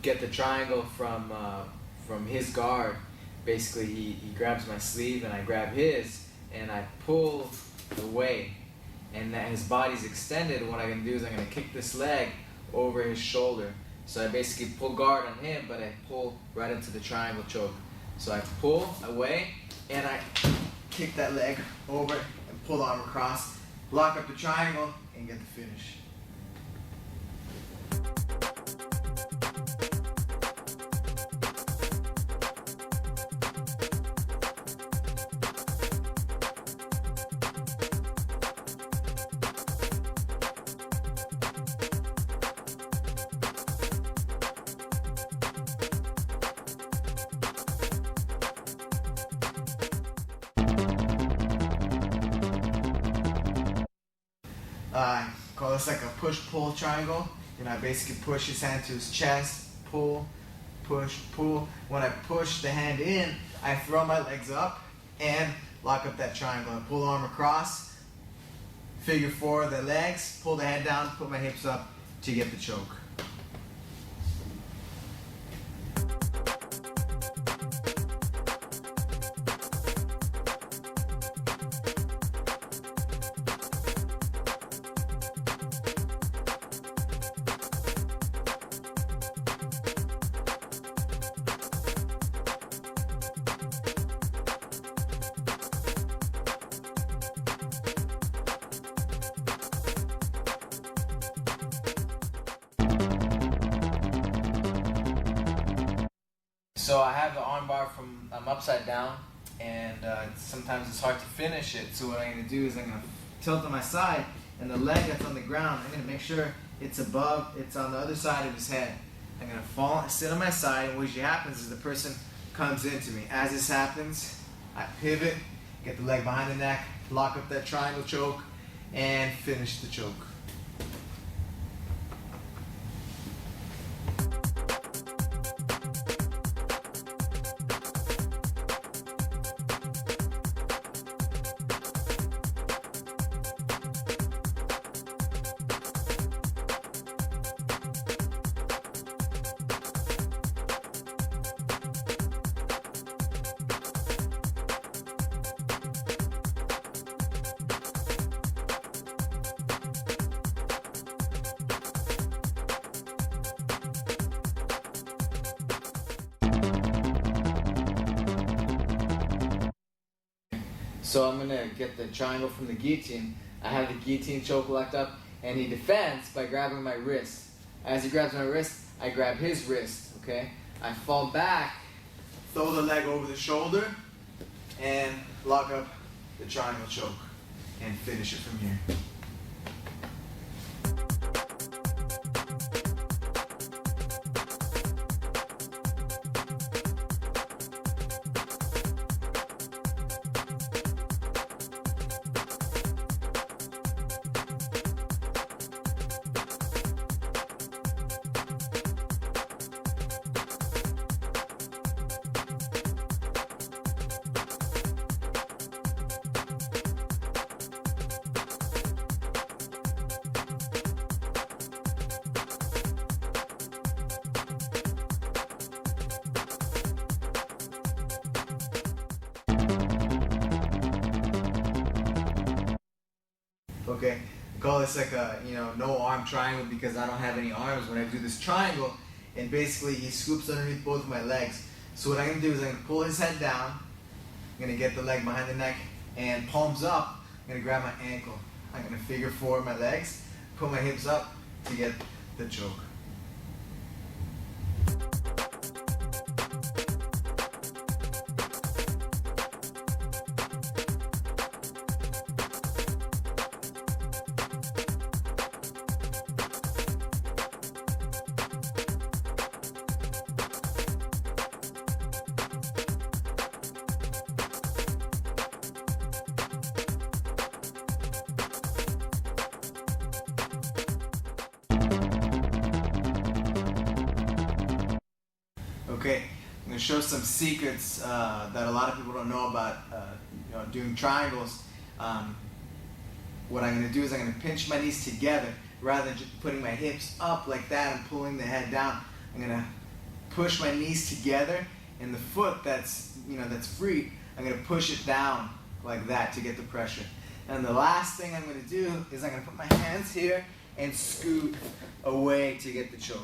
get the triangle from his guard. Basically, he grabs my sleeve and I grab his, and I pull away, and that his body's extended. What I'm gonna do is I'm gonna kick this leg over his shoulder. So I basically pull guard on him, but I pull right into the triangle choke. So I pull away, and I kick that leg over and pull the arm across, lock up the triangle, and get the finish. I call this like a push-pull triangle. I basically push his hand to his chest, pull, push, pull. When I push the hand in, I throw my legs up and lock up that triangle. I pull the arm across, figure four the legs, pull the head down, put my hips up to get the choke. So I have the arm bar from, I'm upside down, and sometimes it's hard to finish it. So what I'm going to do is I'm going to tilt on my side, and the leg that's on the ground, I'm going to make sure it's above, it's on the other side of his head. I'm going to fall, sit on my side, and what usually happens is the person comes into me. As this happens, I pivot, get the leg behind the neck, lock up that triangle choke, and finish the choke. So I'm going to get the triangle from the guillotine. I have the guillotine choke locked up, and he defends by grabbing my wrist. As he grabs my wrist, I grab his wrist, okay? I fall back, throw the leg over the shoulder, and lock up the triangle choke, and finish it from here. Okay, I call this like a no arm triangle because I don't have any arms when I do this triangle, and basically he scoops underneath both of my legs. So what I'm gonna do is I'm gonna pull his head down, I'm gonna get the leg behind the neck, and palms up, I'm gonna grab my ankle. I'm gonna figure four my legs, put my hips up to get the choke. Okay, I'm going to show some secrets that a lot of people don't know about doing triangles. What I'm going to do is I'm going to pinch my knees together rather than just putting my hips up like that and pulling the head down. I'm going to push my knees together, and the foot that's free, I'm gonna push it down like that to get the pressure. And the last thing I'm gonna do is I'm gonna put my hands here and scoot away to get the choke.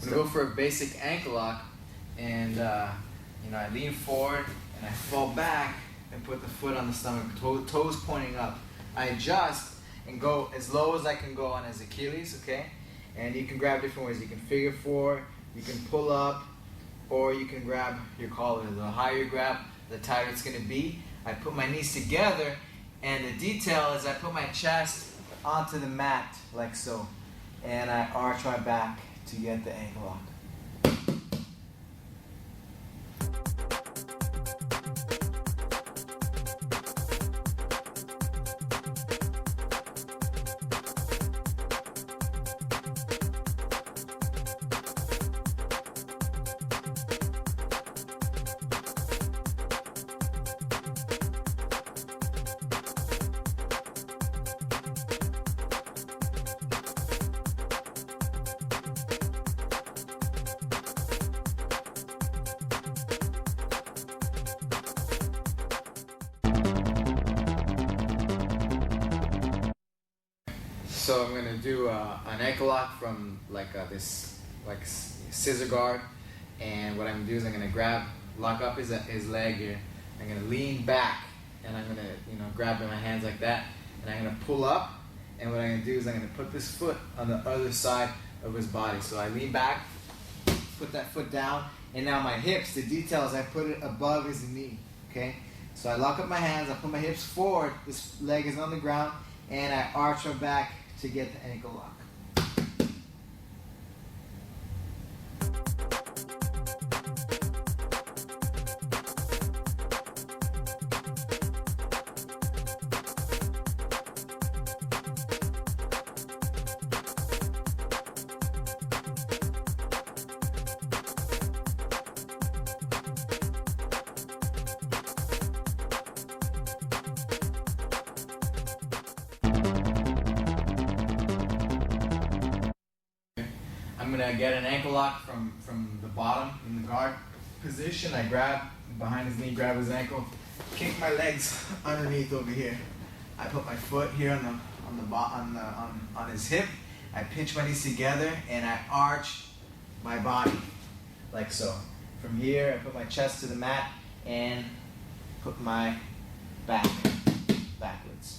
I'm gonna go for a basic ankle lock, and I lean forward and I fall back and put the foot on the stomach, toes pointing up. I adjust and go as low as I can go on his Achilles, okay? And you can grab different ways. You can figure four, you can pull up, or you can grab your collar. The higher you grab, the tighter it's gonna be. I put my knees together, and the detail is I put my chest onto the mat like so, and I arch my back to get the ankle lock. So I'm gonna do an ankle lock from this scissor guard, and what I'm gonna do is I'm gonna lock up his leg here. I'm gonna lean back, and I'm gonna grab my hands like that, and I'm gonna pull up. And what I'm gonna do is I'm gonna put this foot on the other side of his body. So I lean back, put that foot down, and now my hips, the detail is I put it above his knee. Okay. So I lock up my hands, I put my hips forward. This leg is on the ground, and I arch my back to get the ankle lock. I'm gonna get an ankle lock from the bottom in the guard position. I grab behind his knee, grab his ankle, kick my legs underneath over here. I put my foot here on his hip. I pinch my knees together and I arch my body like so. From here, I put my chest to the mat and put my back backwards.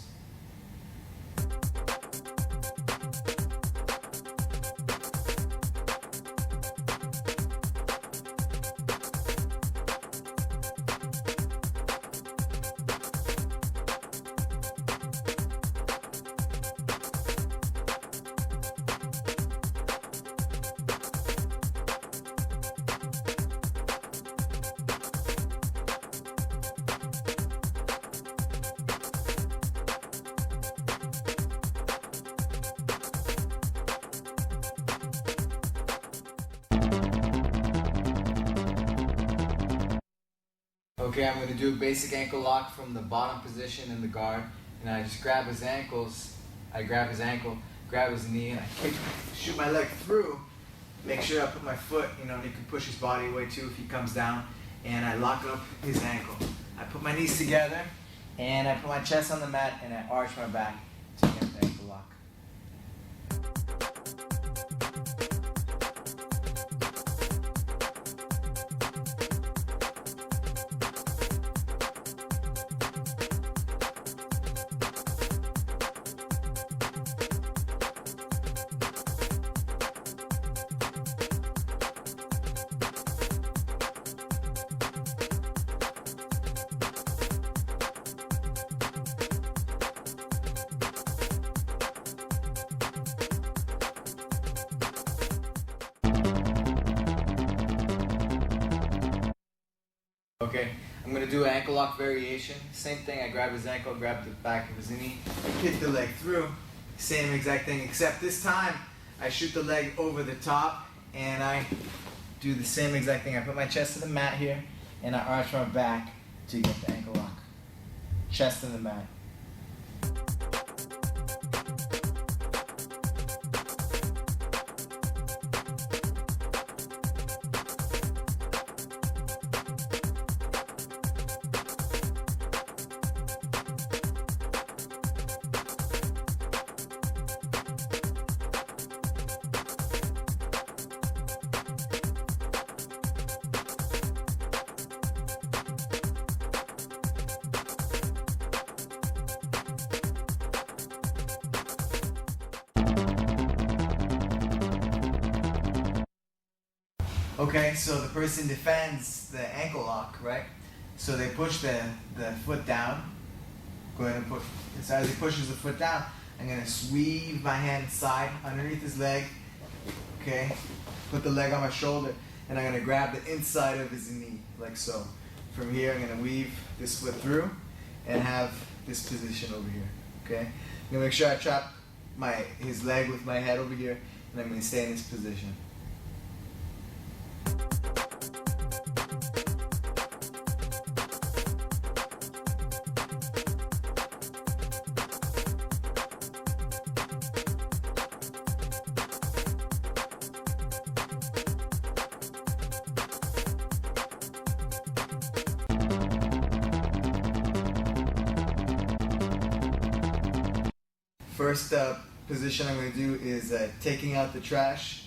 Okay, I'm going to do a basic ankle lock from the bottom position in the guard, and I just grab his ankles. I grab his ankle, grab his knee, and I shoot my leg through. Make sure I put my foot, he can push his body away too if he comes down, and I lock up his ankle. I put my knees together, and I put my chest on the mat, and I arch my back to get the ankle lock. Okay, I'm gonna do an ankle lock variation. Same thing, I grab his ankle, grab the back of his knee, kick the leg through. Same exact thing, except this time I shoot the leg over the top and I do the same exact thing. I put my chest to the mat here and I arch my back to get the ankle lock. Chest in the mat. Okay, so the person defends the ankle lock, right? So they push the foot down. Go ahead and push. So as he pushes the foot down, I'm going to sweep my hand inside underneath his leg. Okay, put the leg on my shoulder, and I'm going to grab the inside of his knee, like so. From here, I'm going to weave this foot through and have this position over here. Okay, I'm going to make sure I trap his leg with my head over here, and I'm going to stay in this position. First position I'm going to do is taking out the trash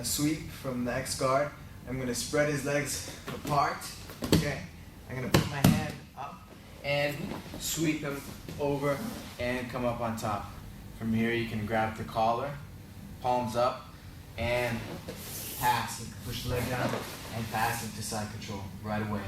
sweep from the X guard. I'm going to spread his legs apart. Okay, I'm going to put my hand up and sweep him over and come up on top. From here you can grab the collar, palms up, and pass. You can push the leg down and pass into side control right away.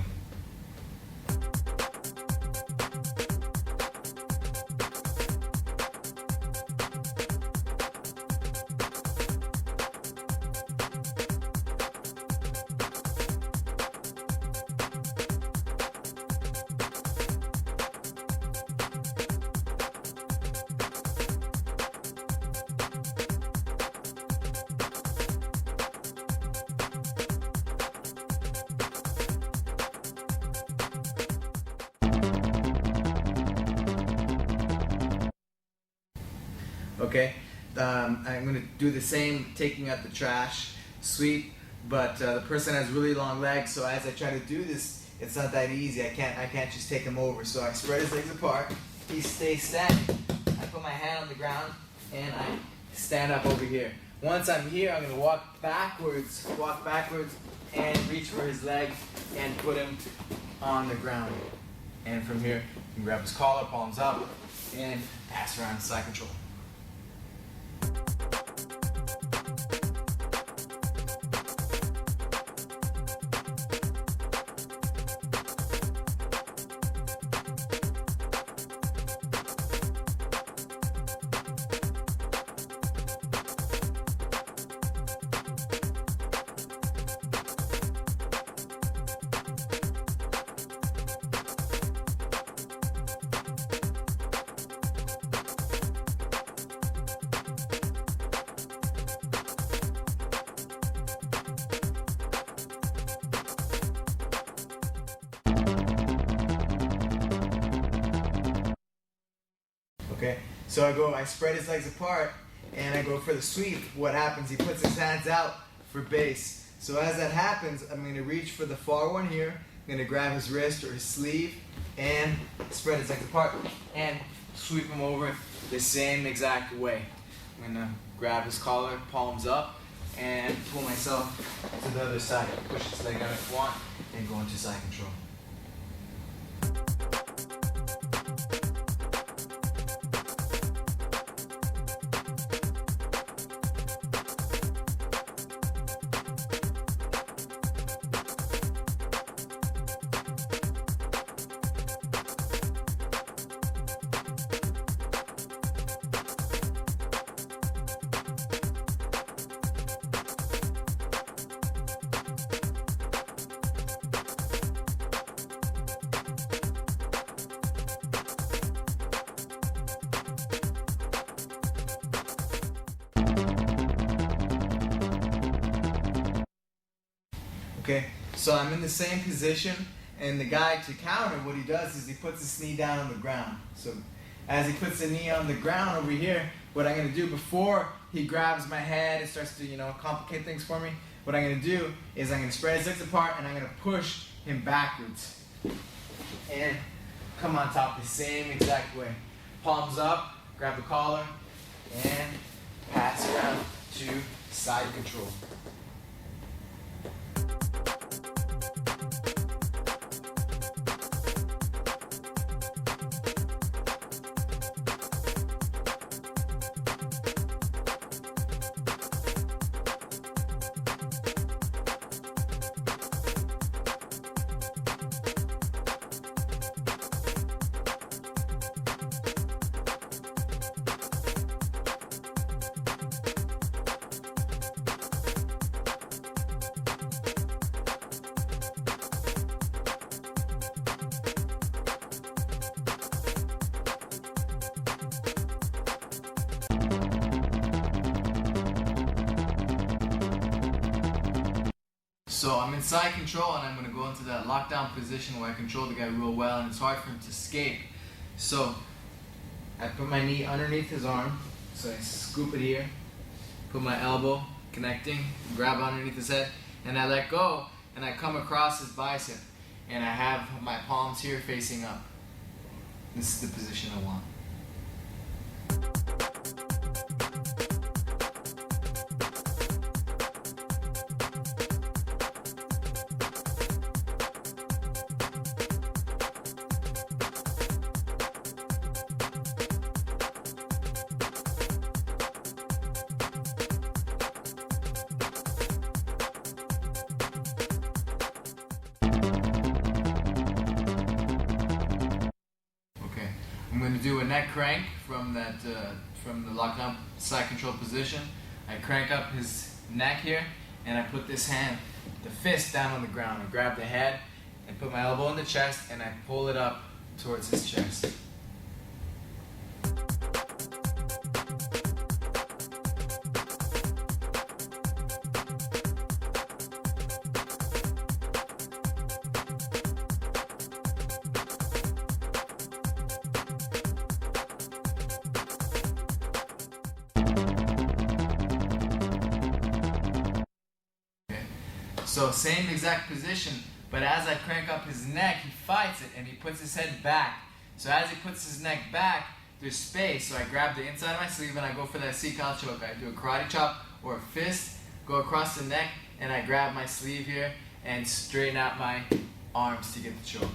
Okay, I'm going to do the same, taking out the trash sweep, but the person has really long legs, so as I try to do this, it's not that easy. I can't just take him over. So I spread his legs apart. He stays standing. I put my hand on the ground and I stand up over here. Once I'm here, I'm going to walk backwards and reach for his leg and put him on the ground. And from here, you can grab his collar, palms up, and pass around to side control. Okay, so I spread his legs apart and I go for the sweep. What happens? He puts his hands out for base. So as that happens, I'm going to reach for the far one here. I'm going to grab his wrist or his sleeve and spread his legs apart and sweep him over the same exact way. I'm going to grab his collar, palms up, and pull myself to the other side. Push his leg out if I want and go into side control. Okay, so I'm in the same position, and the guy, to counter, what he does is he puts his knee down on the ground. So as he puts the knee on the ground over here, what I'm going to do before he grabs my head and starts to, complicate things for me, what I'm going to do is I'm going to spread his legs apart and I'm going to push him backwards. And come on top the same exact way. Palms up, grab the collar, and pass around to side control. So I'm in side control, and I'm going to go into that lockdown position where I control the guy real well, and it's hard for him to escape. So I put my knee underneath his arm, so I scoop it here, put my elbow connecting, grab underneath his head, and I let go, and I come across his bicep, and I have my palms here facing up. This is the position I want. I'm going to do a neck crank from the lockdown side control position. I crank up his neck here, and I put this hand, the fist, down on the ground. I grab the head and put my elbow in the chest, and I pull it up towards his chest. So same exact position, but as I crank up his neck, he fights it and he puts his head back. So as he puts his neck back, there's space. So I grab the inside of my sleeve and I go for that C-collar choke. I do a karate chop or a fist, go across the neck, and I grab my sleeve here and straighten out my arms to get the choke.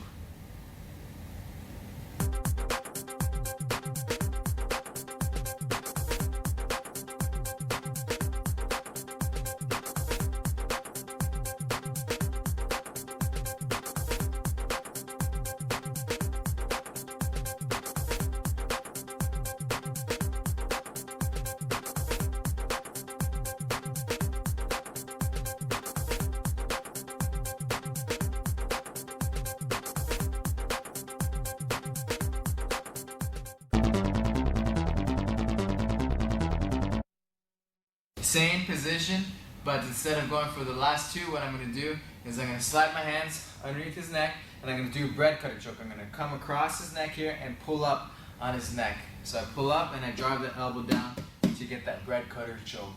Same position, but instead of going for the last two, what I'm going to do is I'm going to slide my hands underneath his neck, and I'm going to do a bread cutter choke. I'm going to come across his neck here and pull up on his neck. So I pull up and I drive the elbow down to get that bread cutter choke.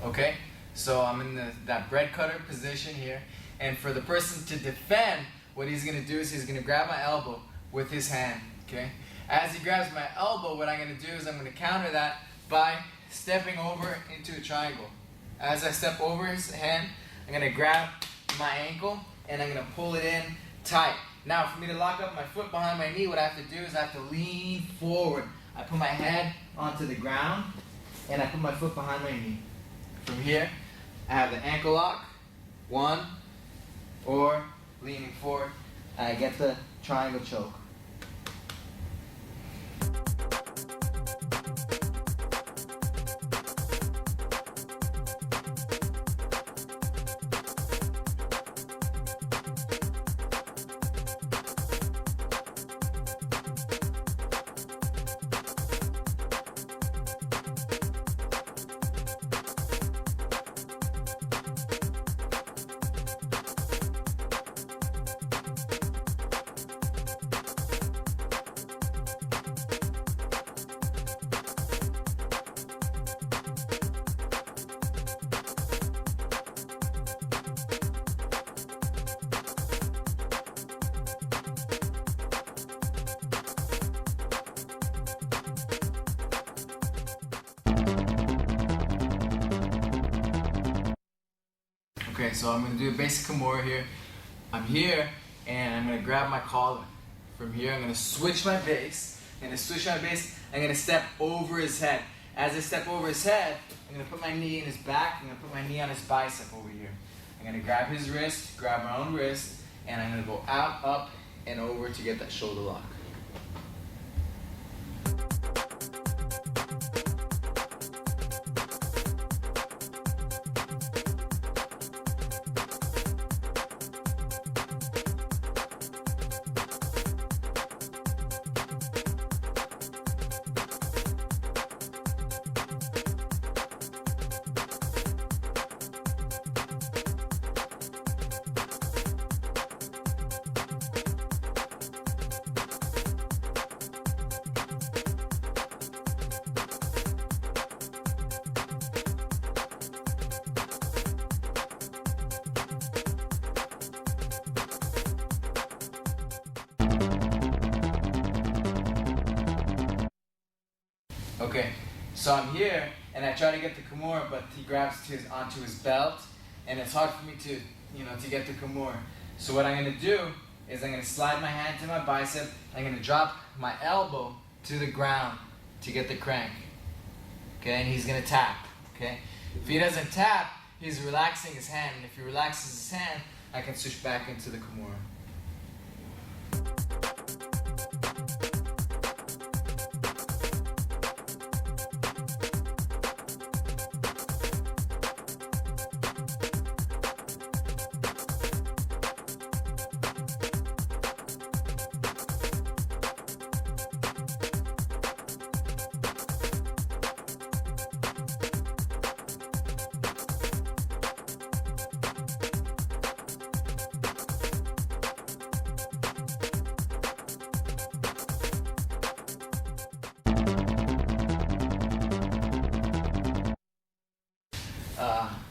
Okay, so I'm in that bread cutter position here, and for the person to defend, what he's going to do is he's going to grab my elbow with his hand, okay? As he grabs my elbow, what I'm going to do is I'm going to counter that by stepping over into a triangle. As I step over his hand, I'm going to grab my ankle, and I'm going to pull it in tight. Now, for me to lock up my foot behind my knee, what I have to do is I have to lean forward. I put my head onto the ground, and I put my foot behind my knee. From here, I have the ankle lock, one, or leaning forward, and I get the triangle choke. Okay, so I'm gonna do a basic Kimura here. I'm here, and I'm gonna grab my collar. From here, I'm gonna switch my base. I'm gonna step over his head. As I step over his head, I'm gonna put my knee in his back. I'm gonna put my knee on his bicep over here. I'm gonna grab his wrist, grab my own wrist, and I'm gonna go out, up, and over to get that shoulder lock. Okay, so I'm here, and I try to get the Kimura, but he grabs onto his belt, and it's hard for me to, to get the Kimura. So what I'm gonna do is I'm gonna slide my hand to my bicep. I'm gonna drop my elbow to the ground to get the crank. Okay, and he's gonna tap. Okay, if he doesn't tap, he's relaxing his hand, and if he relaxes his hand, I can switch back into the Kimura.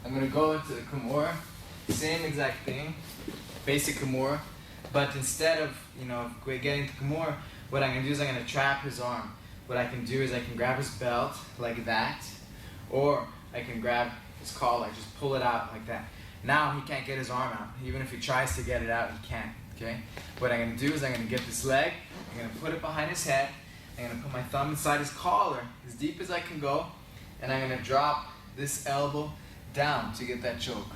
I'm gonna go into the Kimura, same exact thing, basic Kimura, but instead of getting the Kimura, what I'm gonna do is I'm gonna trap his arm. What I can do is I can grab his belt like that, or I can grab his collar, just pull it out like that. Now he can't get his arm out. Even if he tries to get it out, he can't. Okay. What I'm gonna do is I'm gonna get this leg, I'm gonna put it behind his head, I'm gonna put my thumb inside his collar as deep as I can go, and I'm gonna drop this elbow down to get that choke.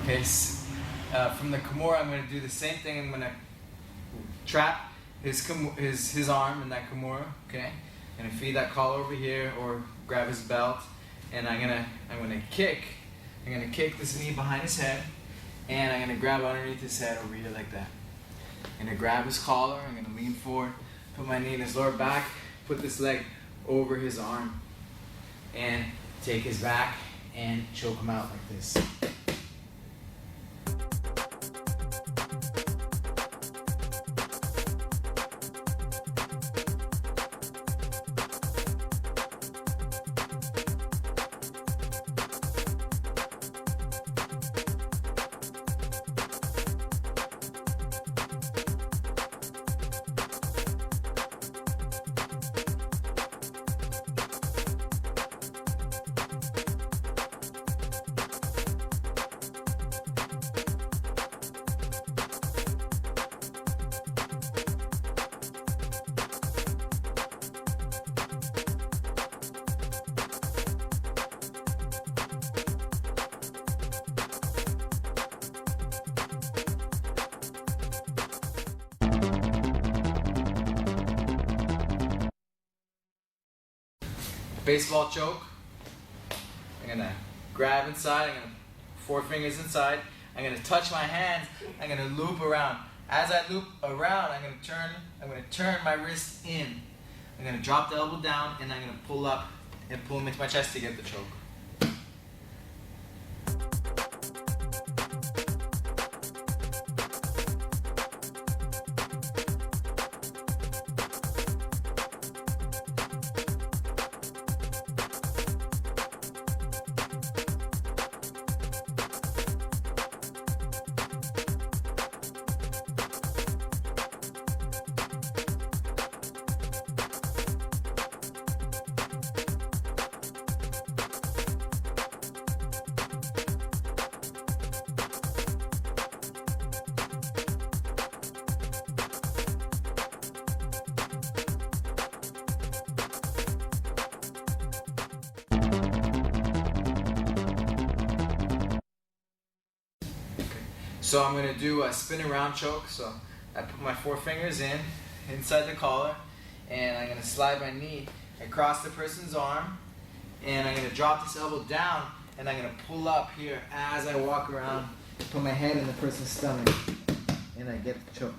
Okay, from the Kimura, I'm going to do the same thing. I'm going to trap his arm in that Kimura. Okay, I'm going to feed that collar over here or grab his belt, and I'm going to kick this knee behind his head, and I'm going to grab underneath his head over here like that. I'm going to grab his collar. I'm going to lean forward, put my knee in his lower back, put this leg over his arm, and take his back and choke him out like this. baseball choke. I'm gonna grab inside, I'm gonna 4 fingers inside. I'm gonna touch my hands, I'm gonna loop around. As I loop around, I'm gonna turn my wrist in. I'm gonna drop the elbow down and I'm gonna pull up and pull him into my chest to get the choke. So I'm going to do a spin around choke. So I put my 4 fingers inside the collar, and I'm going to slide my knee across the person's arm, and I'm going to drop this elbow down, and I'm going to pull up here as I walk around, put my head in the person's stomach, and I get the choke.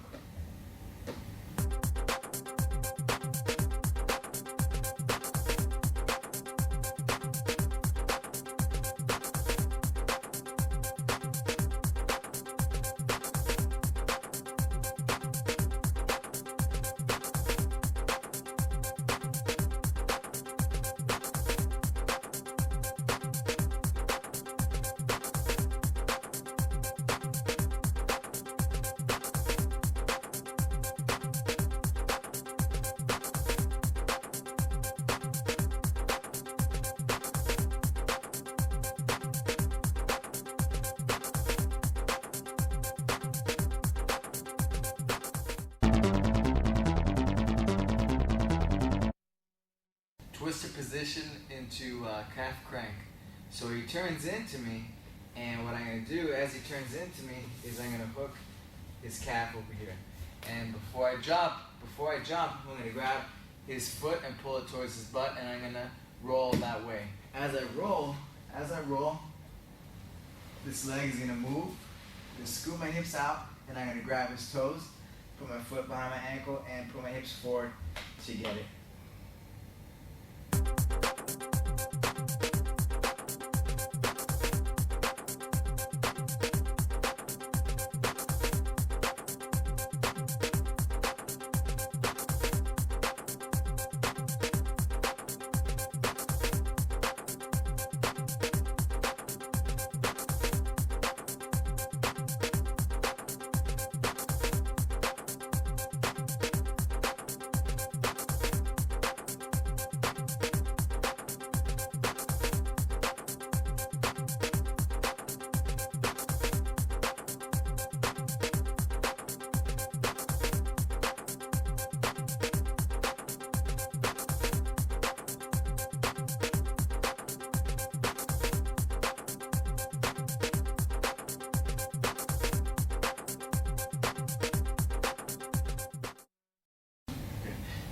Twister position into calf crank. So he turns into me, and what I'm going to do as he turns into me is I'm going to hook his calf over here. And before I jump, I'm going to grab his foot and pull it towards his butt, and I'm going to roll that way. As I roll, this leg is going to move. I'm going to scoot my hips out, and I'm going to grab his toes, put my foot behind my ankle, and put my hips forward to get it.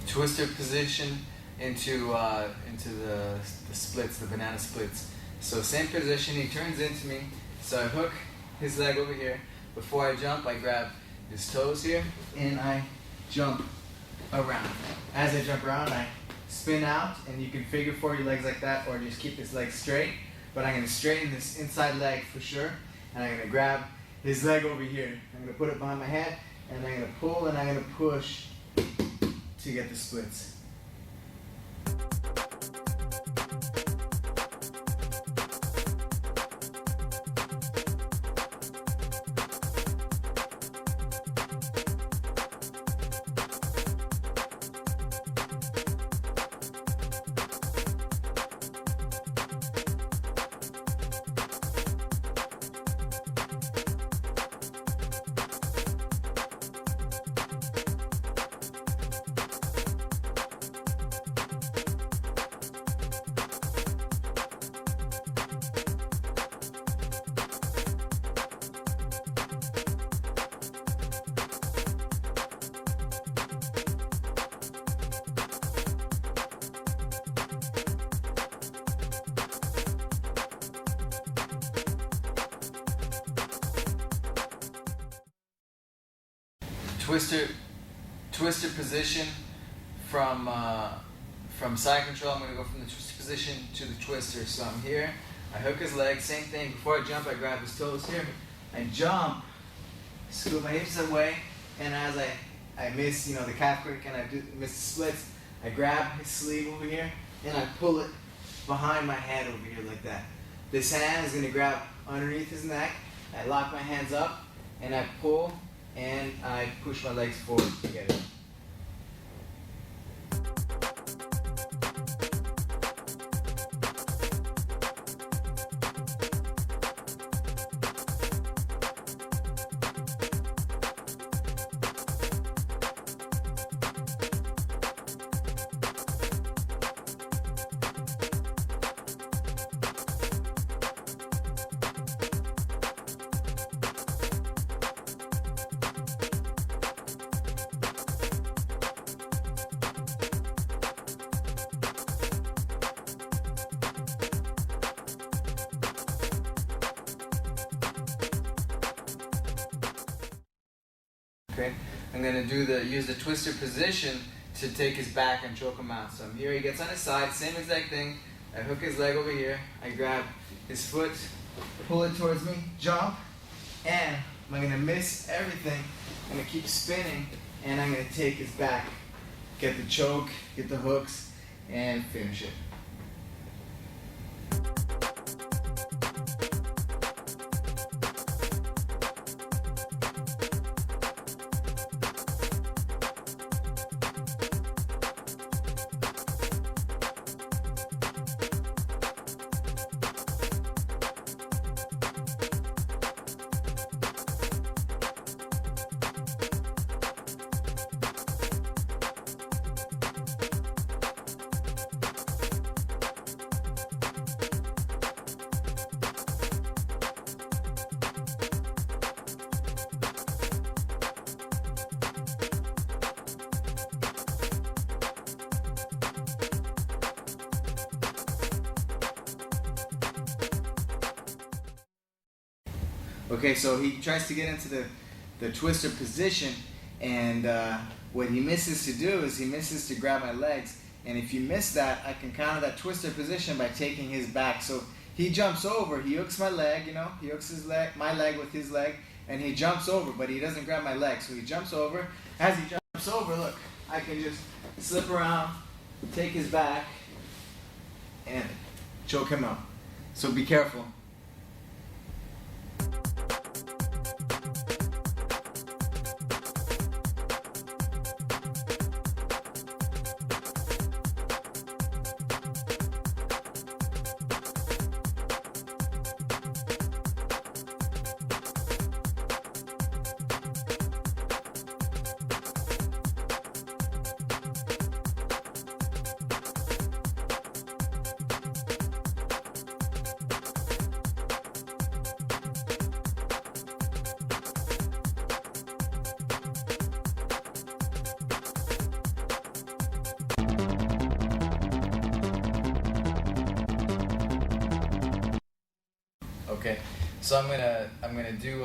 Twister position into the splits, the banana splits. So same position, he turns into me, so I hook his leg over here. Before I jump, I grab his toes here, and I jump around. As I jump around, I spin out, and you can figure 4 your legs like that, or just keep his leg straight. But I'm going to straighten this inside leg for sure, and I'm going to grab his leg over here. I'm going to put it behind my head, and I'm going to pull, and I'm going to push to get the splits. twister position from side control. I'm going to go from the twister position to the twister. So I'm here, I hook his leg, same thing. Before I jump, I grab his toes here. I jump, scoop my hips away, and as I miss, the calf kick and I miss the splits, I grab his sleeve over here and I pull it behind my head over here like that. This hand is going to grab underneath his neck. I lock my hands up and I pull and I push my legs forward together. Okay, I'm gonna use the twister position to take his back and choke him out. So I'm here, he gets on his side, same exact thing. I hook his leg over here, I grab his foot, pull it towards me, jump, and I'm gonna miss everything. I'm gonna keep spinning, and I'm gonna take his back, get the choke, get the hooks, and finish it. Okay, so he tries to get into the twister position, and what he misses to do is he misses to grab my legs. And if you miss that, I can counter that twister position by taking his back. So he jumps over, he hooks my leg, he hooks his leg, my leg with his leg, and he jumps over, but he doesn't grab my leg. So he jumps over. As he jumps over, look, I can just slip around, take his back, and choke him out. So be careful. Okay, so I'm gonna do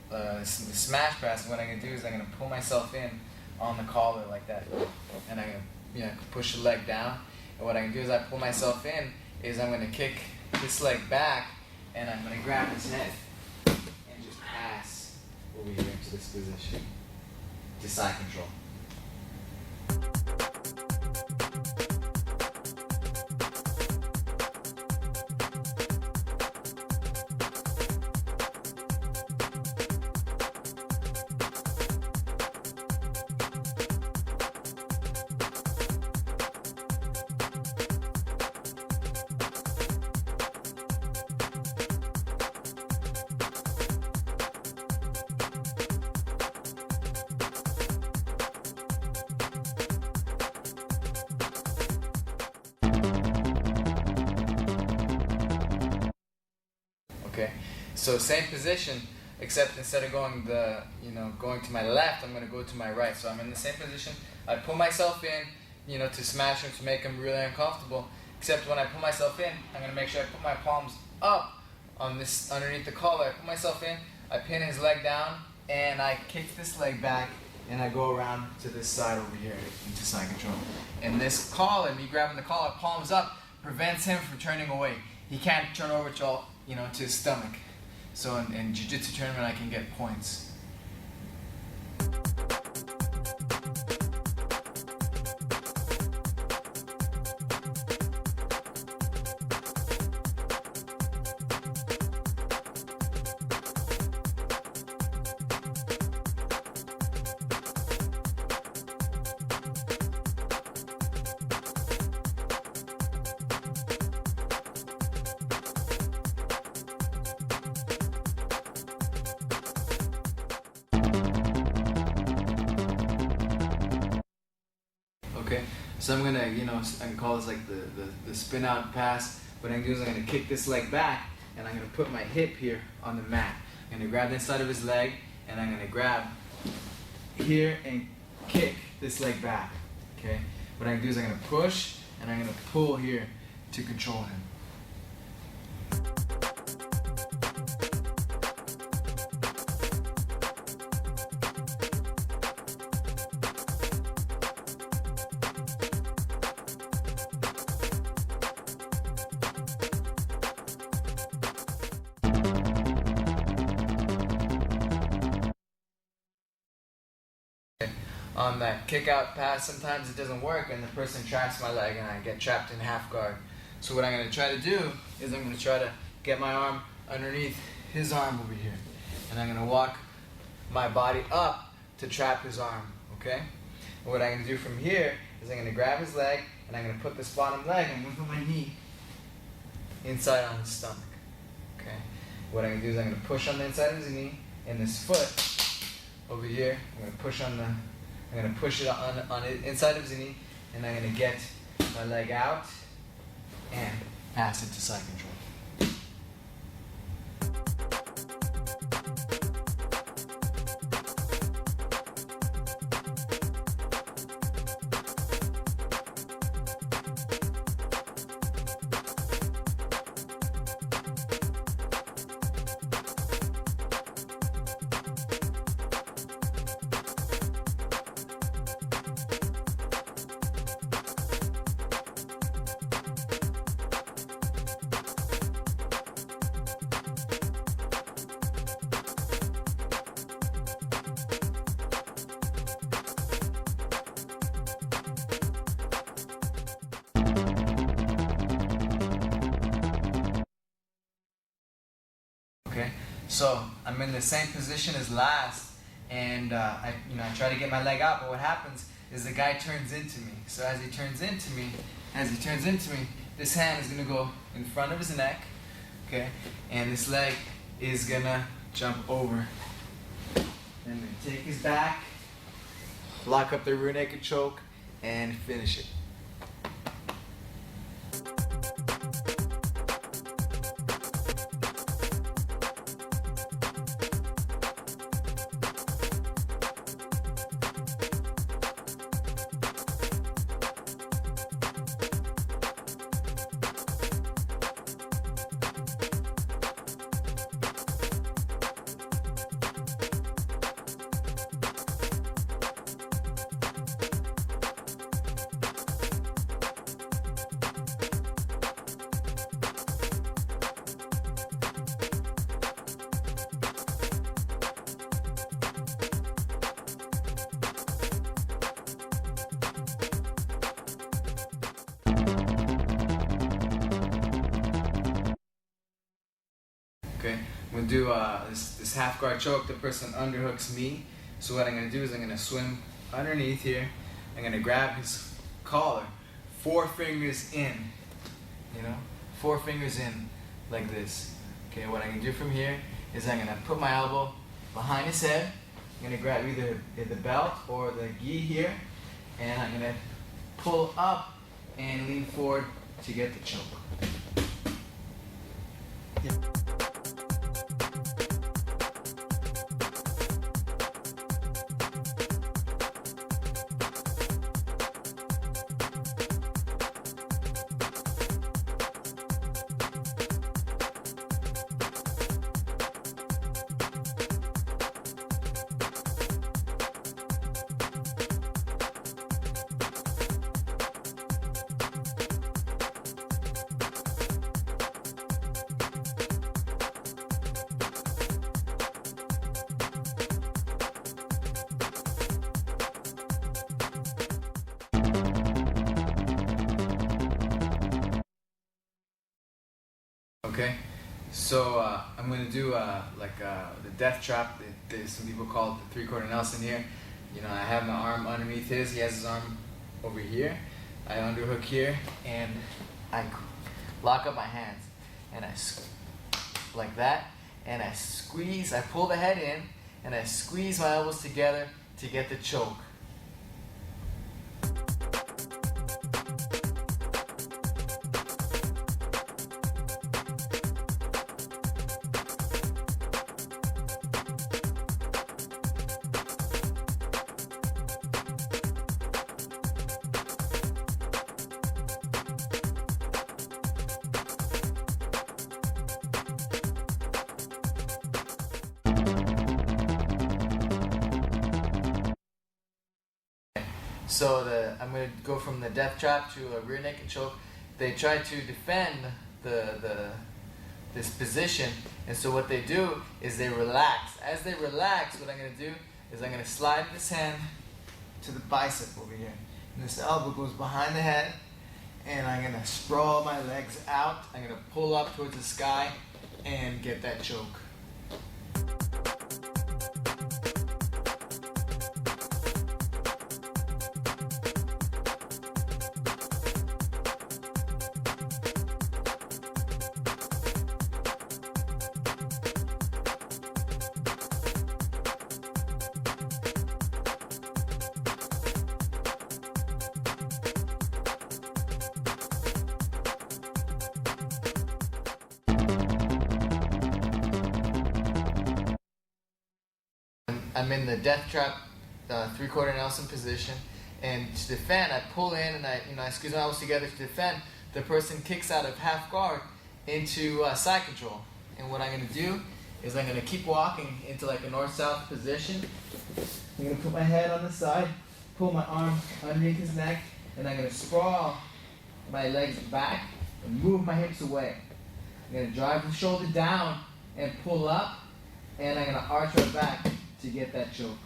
the smash pass. What I'm gonna do is I'm gonna pull myself in on the collar like that, and I'm gonna push the leg down. And what I'm gonna do is I pull myself in. I'm gonna kick this leg back, and I'm gonna grab his head and just pass over here into this position to side control. Okay, so same position, except instead of going going to my left, I'm going to go to my right. So I'm in the same position. I pull myself in, to smash him, to make him really uncomfortable. Except when I pull myself in, I'm going to make sure I put my palms up on this underneath the collar. I put myself in, I pin his leg down, and I kick this leg back and I go around to this side over here into side control. And this collar, me grabbing the collar, palms up, prevents him from turning away. He can't turn over to, to his stomach. So in jiu-jitsu tournament, I can get points. Okay, so I'm gonna, I can call this like the spin out pass. What I'm gonna do is I'm gonna kick this leg back, and I'm gonna put my hip here on the mat. I'm gonna grab the inside of his leg, and I'm gonna grab here and kick this leg back. Okay, what I'm gonna do is I'm gonna push, and I'm gonna pull here to control him. On that kick out pass, sometimes it doesn't work and the person traps my leg and I get trapped in half guard. So what I'm going to try to do is I'm going to try to get my arm underneath his arm over here. And I'm going to walk my body up to trap his arm, okay? And what I'm going to do from here is I'm going to grab his leg and I'm going to put this bottom leg, I'm going to put my knee inside on his stomach, okay? What I'm going to do is I'm going to push on the inside of his knee and this foot over here, I'm going to push it on the inside of his knee, and I'm going to get my leg out and pass it to side control. Okay, so I'm in the same position as last, and I try to get my leg out, but what happens is the guy turns into me. So as he turns into me, this hand is gonna go in front of his neck, okay, and this leg is gonna jump over. And then take his back, lock up the rear naked choke, and finish it. Okay, I'm gonna do this half guard choke. The person underhooks me. So what I'm gonna do is I'm gonna swim underneath here. I'm gonna grab his collar, 4 fingers in, 4 fingers in like this. Okay, what I'm gonna do from here is I'm gonna put my elbow behind his head. I'm gonna grab either the belt or the gi here, and I'm gonna pull up and lean forward to get the choke. Yeah. Okay, so I'm gonna do the death trap. Some people call it the 3/4 Nelson here. You know, I have my arm underneath his. He has his arm over here. I underhook here, and I lock up my hands, and like that, and I squeeze. I pull the head in, and I squeeze my elbows together to get the choke. So I'm going to go from the death trap to a rear naked choke. They try to defend this position, and so what they do is they relax. As they relax, what I'm going to do is I'm going to slide this hand to the bicep over here. And this elbow goes behind the head, and I'm going to sprawl my legs out. I'm going to pull up towards the sky and get that choke. I'm in the death trap, 3/4 Nelson position, and to defend, I pull in and I squeeze my elbows together to defend. The person kicks out of half guard into side control, and what I'm going to do is I'm going to keep walking into like a north-south position. I'm going to put my head on the side, pull my arm underneath his neck, and I'm going to sprawl my legs back and move my hips away. I'm going to drive the shoulder down and pull up, and I'm going to arch my back to get that choke.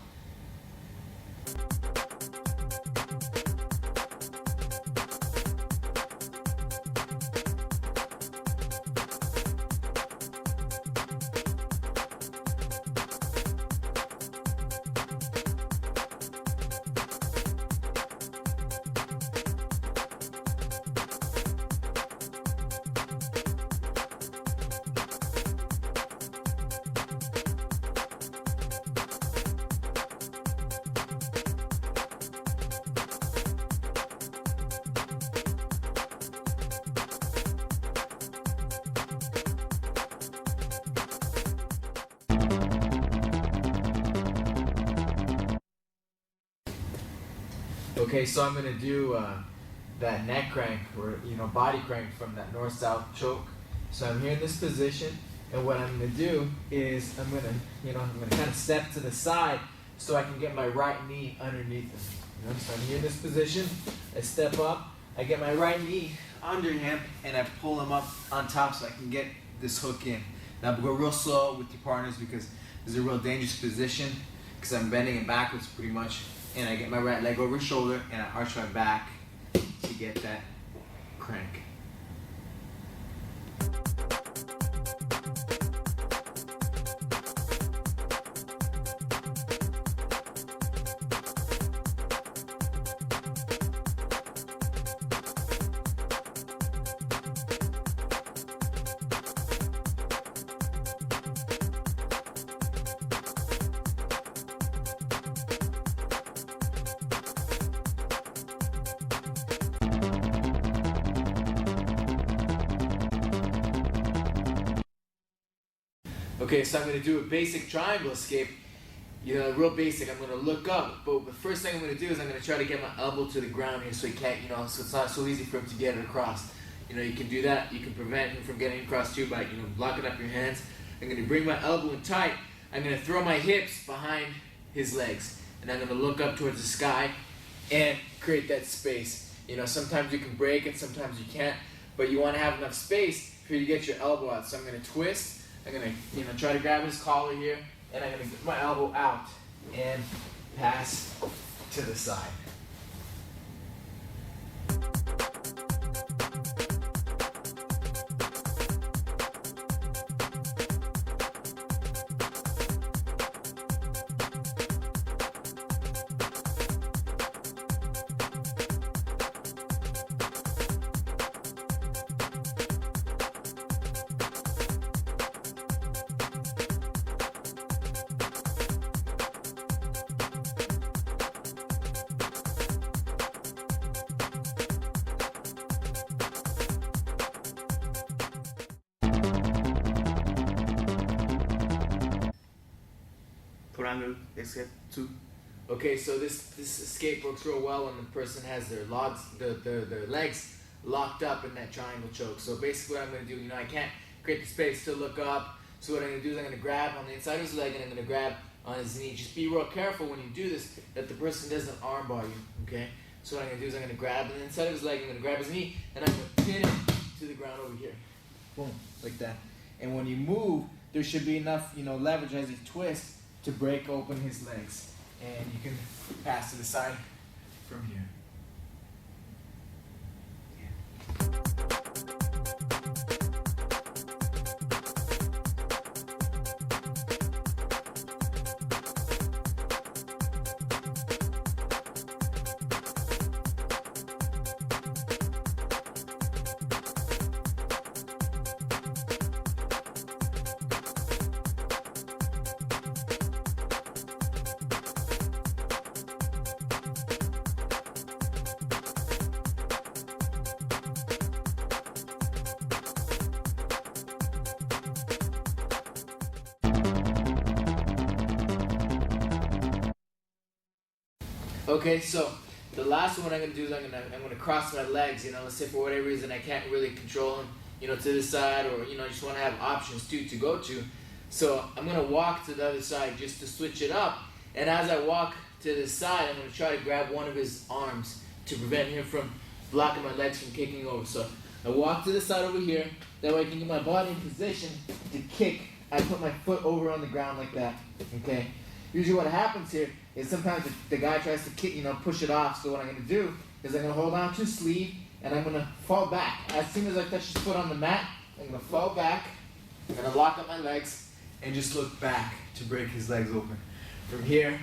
Okay, so I'm gonna do that neck crank or body crank from that north-south choke. So I'm here in this position, and what I'm gonna do is I'm gonna kind of step to the side so I can get my right knee underneath him. So I'm here in this position. I step up, I get my right knee under him, and I pull him up on top so I can get this hook in. Now go real slow with your partners because this is a real dangerous position because I'm bending it backwards pretty much. And I get my right leg over his shoulder and I arch my back to get that crank. Okay, so I'm going to do a basic triangle escape, real basic. I'm going to look up, but the first thing I'm going to do is I'm going to try to get my elbow to the ground here so he can't, so it's not so easy for him to get it across. You can do that. You can prevent him from getting across too by, blocking up your hands. I'm going to bring my elbow in tight. I'm going to throw my hips behind his legs, and I'm going to look up towards the sky and create that space. Sometimes you can break it, sometimes you can't, but you want to have enough space for you to get your elbow out. So I'm going to twist. I'm going to try to grab his collar here, and I'm going to get my elbow out and pass to the side. kurangu escape too. Okay, so this escape works real well when the person has their legs locked up in that triangle choke. So basically what I'm going to do, I can't create the space to look up. So what I'm going to do is I'm going to grab on the inside of his leg and I'm going to grab on his knee. Just be real careful when you do this that the person doesn't armbar you, okay? So what I'm going to do is I'm going to grab on the inside of his leg, I'm going to grab his knee, and I'm going to pin him to the ground over here. Boom, like that. And when you move, there should be enough, leverage as you twist to break open his legs. And you can pass to the side from here. Okay, so the last one I'm gonna do is I'm gonna cross my legs. Let's say for whatever reason I can't really control them, to the side, or I just want to have options too to go to. So I'm gonna walk to the other side just to switch it up. And as I walk to the side, I'm gonna try to grab one of his arms to prevent him from blocking my legs from kicking over. So I walk to the side over here. That way I can get my body in position to kick. I put my foot over on the ground like that. Okay. Usually what happens here is sometimes the guy tries to kick, push it off. So what I'm going to do is I'm going to hold on to his sleeve and I'm going to fall back. As soon as I touch his foot on the mat, I'm going to fall back. I'm going to lock up my legs and just look back to break his legs open. From here,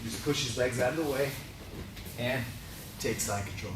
just push his legs out of the way and take side control.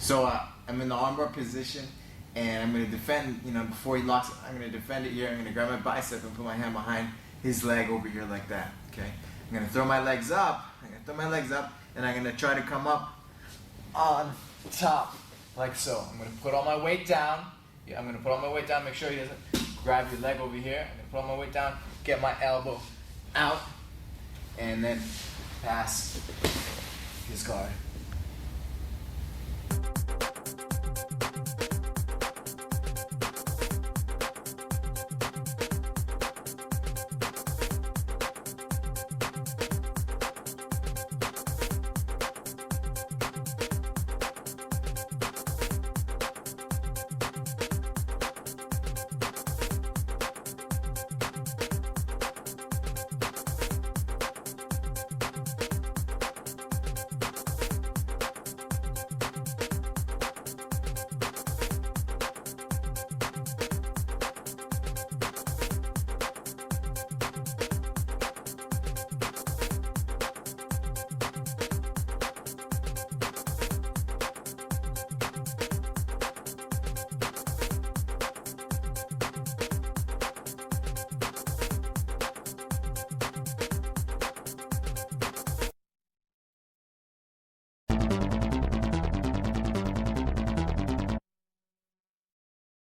So I'm in the armbar position, and I'm going to defend, before he locks it, I'm going to defend it here. I'm going to grab my bicep and put my hand behind his leg over here like that, okay? I'm going to throw my legs up, and I'm going to try to come up on top, like so. I'm going to put all my weight down. I'm going to put all my weight down, make sure he doesn't grab your leg over here. I'm going to put all my weight down, get my elbow out, and then pass his guard.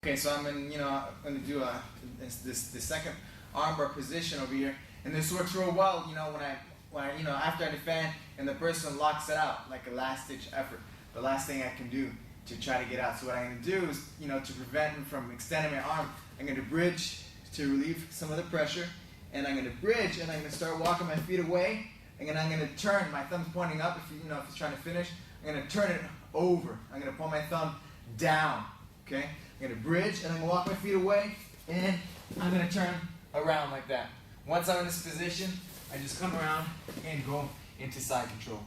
Okay, so I'm going to do the second armbar position over here, and this works real well. When I after I defend and the person locks it out like a last-ditch effort, the last thing I can do to try to get out. So what I'm going to do is, to prevent me from extending my arm, I'm going to bridge to relieve some of the pressure, and I'm gonna bridge, and I'm gonna start walking my feet away, and then I'm gonna turn. My thumb's pointing up. If it's trying to finish, I'm gonna turn it over. I'm gonna pull my thumb down. Okay. I'm gonna bridge, and I'm gonna walk my feet away, and I'm gonna turn around like that. Once I'm in this position, I just come around and go into side control.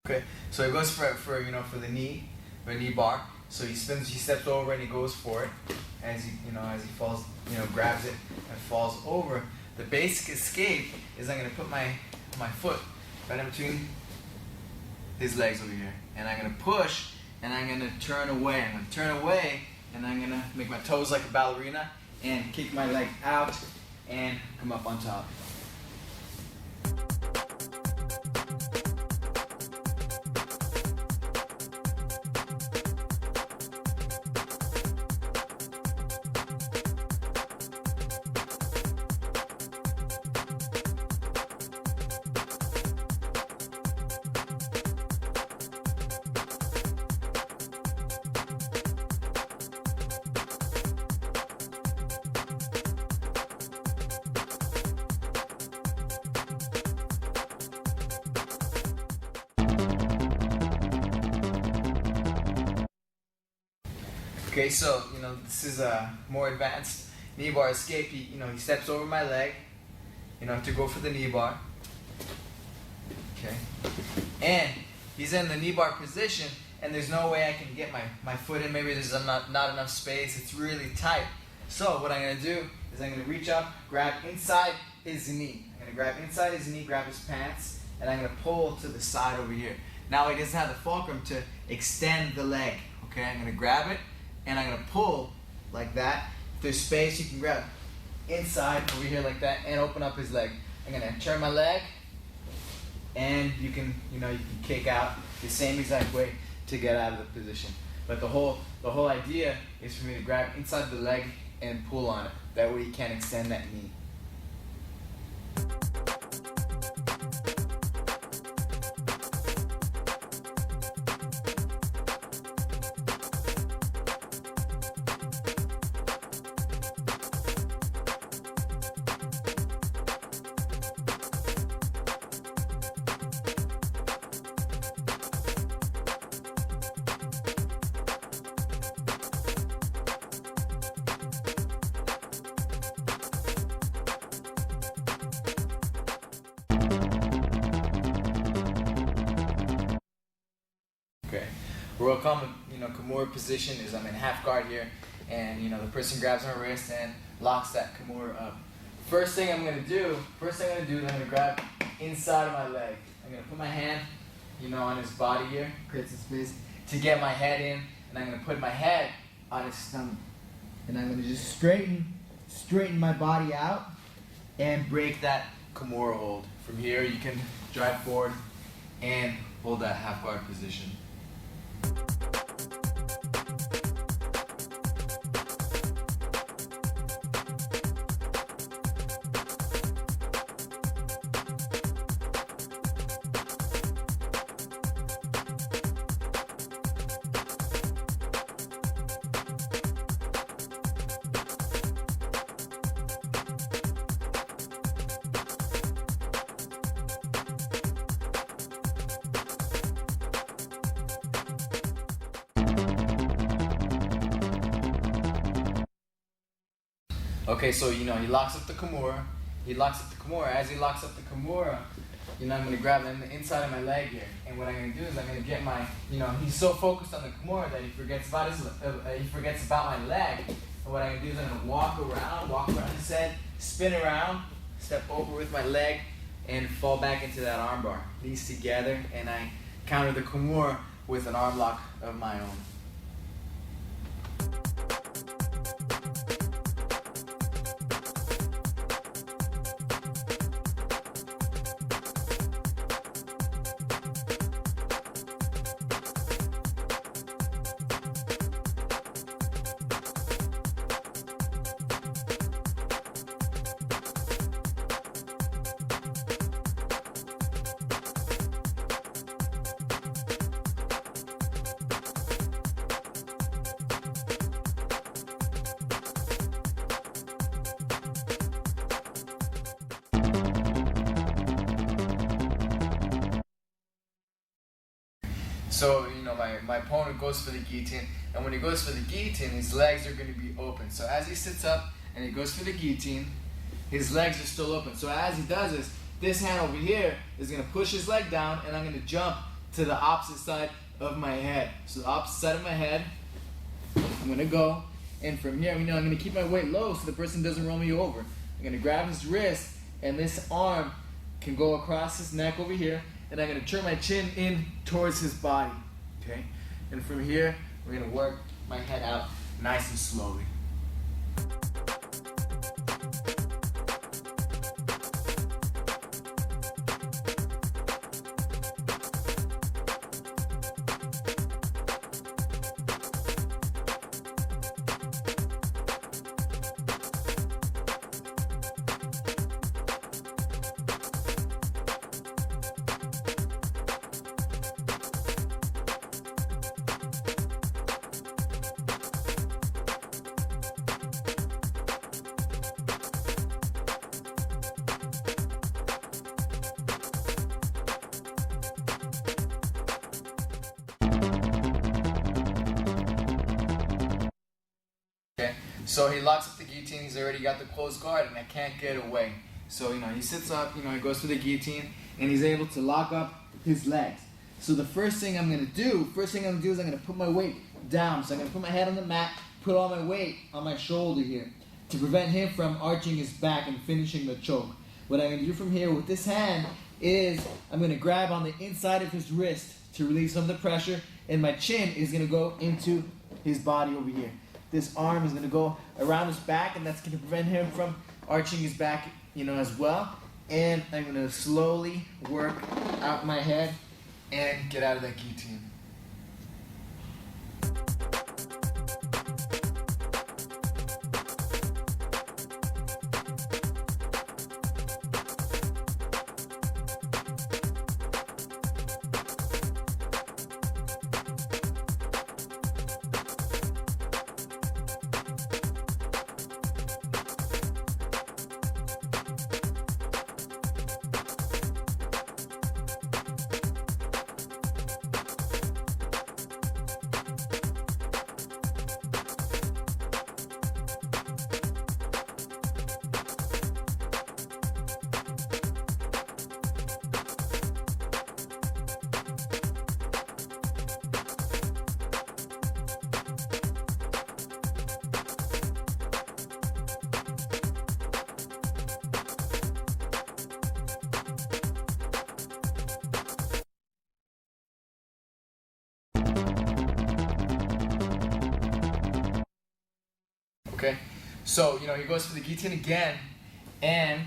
Okay, so he goes for the knee bar. So he steps over and he goes for it as he falls, grabs it and falls over. The basic escape is I'm gonna put my foot right in between his legs over here, and I'm gonna push, and I'm gonna turn away. I'm gonna turn away, and I'm gonna make my toes like a ballerina and kick my leg out and come up on top. Okay, so this is a more advanced knee bar escape. He steps over my leg, to go for the knee bar. Okay, and he's in the knee bar position, and there's no way I can get my foot in. Maybe there's not enough space. It's really tight. So what I'm gonna do is I'm gonna reach up, grab inside his knee. I'm gonna grab inside his knee, grab his pants, and I'm gonna pull to the side over here. Now he doesn't have the fulcrum to extend the leg. Okay, I'm gonna grab it, and I'm gonna pull like that. If there's space, you can grab inside over here like that and open up his leg. I'm gonna turn my leg, and you can kick out the same exact way to get out of the position. But the whole idea is for me to grab inside the leg and pull on it. That way you can't extend that knee. Okay, where we'll come, Kimura position is I'm in half guard here, and the person grabs my wrist and locks that Kimura up. First thing I'm gonna do is I'm gonna grab inside of my leg. I'm gonna put my hand, on his body here, create some space to get my head in, and I'm gonna put my head on his stomach, and I'm gonna just straighten my body out and break that Kimura hold. From here, you can drive forward and hold that half guard position. Okay, so he locks up the Kimura. He locks up the Kimura. As he locks up the Kimura, I'm gonna grab him the inside of my leg here. And what I'm gonna do is I'm gonna get my, he's so focused on the Kimura that he forgets about my leg. And what I'm gonna do is I'm gonna walk around his head, spin around, step over with my leg, and fall back into that armbar. Knees together, and I counter the Kimura with an arm lock of my own. So, my opponent goes for the guillotine, and when he goes for the guillotine, his legs are going to be open. So as he sits up and he goes for the guillotine, his legs are still open. So as he does this hand over here is going to push his leg down, and I'm going to jump to the opposite side of my head. So the opposite side of my head, I'm going to go, and from here, I'm going to keep my weight low so the person doesn't roll me over. I'm going to grab his wrist, and this arm can go across his neck over here, and I'm going to turn my chin in towards his body, okay? And from here, we're going to work my head out nice and slowly. Okay, so he locks up the guillotine. He's already got the closed guard, and I can't get away. So he sits up. He goes for the guillotine, and he's able to lock up his legs. So the first thing I'm gonna do is I'm gonna put my weight down. So I'm gonna put my head on the mat, put all my weight on my shoulder here to prevent him from arching his back and finishing the choke. What I'm gonna do from here with this hand is I'm gonna grab on the inside of his wrist to release some of the pressure, and my chin is gonna go into his body over here. This arm is going to go around his back, and that's going to prevent him from arching his back, as well. And I'm going to slowly work out my head and get out of that guillotine. Okay, so he goes for the guillotine again, and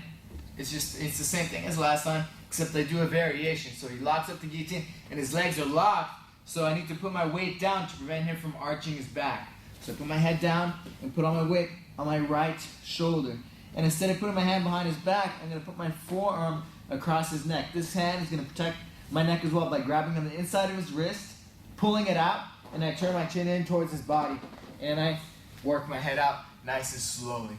it's the same thing as last time, except I do a variation. So he locks up the guillotine, and his legs are locked. So I need to put my weight down to prevent him from arching his back. So I put my head down and put all my weight on my right shoulder. And instead of putting my hand behind his back, I'm going to put my forearm across his neck. This hand is going to protect my neck as well by grabbing on the inside of his wrist, pulling it out, and I turn my chin in towards his body. And I work my head out nice and slowly.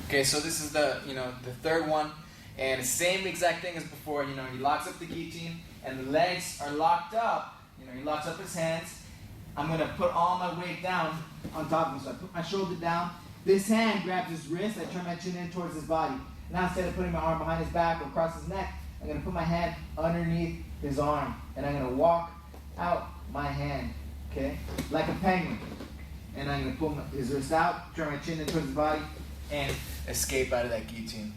Okay, so this is the third one, and the same exact thing as before. He locks up the guillotine, and the legs are locked up. He locks up his hands. I'm gonna put all my weight down on top of him. So I put my shoulder down. This hand grabs his wrist. I turn my chin in towards his body. Now instead of putting my arm behind his back or across his neck, I'm gonna put my hand underneath his arm, and I'm gonna walk out my hand, okay, like a penguin. And I'm gonna pull his wrist out, turn my chin in towards his body, and escape out of that guillotine.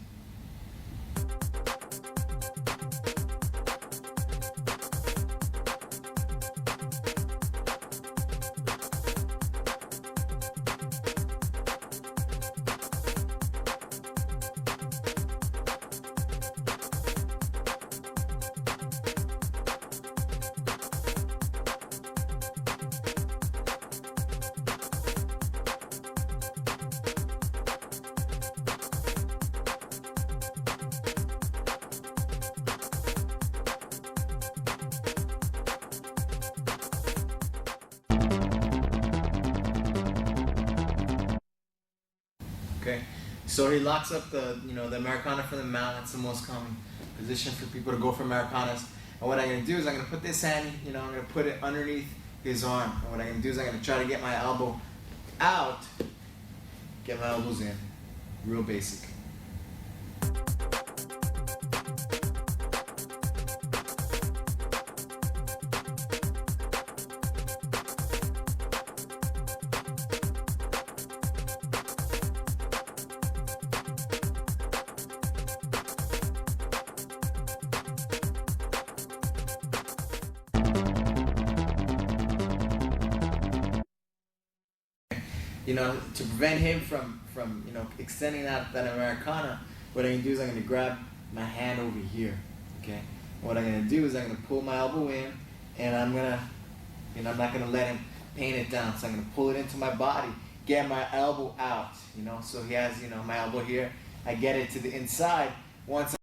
Okay, so he locks up the Americana from the mount. That's the most common position for people to go for Americanas. And what I'm gonna do is I'm gonna put this hand, I'm gonna put it underneath his arm. And what I'm gonna do is I'm gonna try to get my elbow out, get my elbows in. Real basic. To prevent him from extending that Americana, what I'm gonna do is I'm gonna grab my hand over here, okay? And what I'm gonna do is I'm gonna pull my elbow in, and I'm not gonna let him paint it down. So I'm gonna pull it into my body, get my elbow out, so he has, my elbow here. I get it to the inside. Once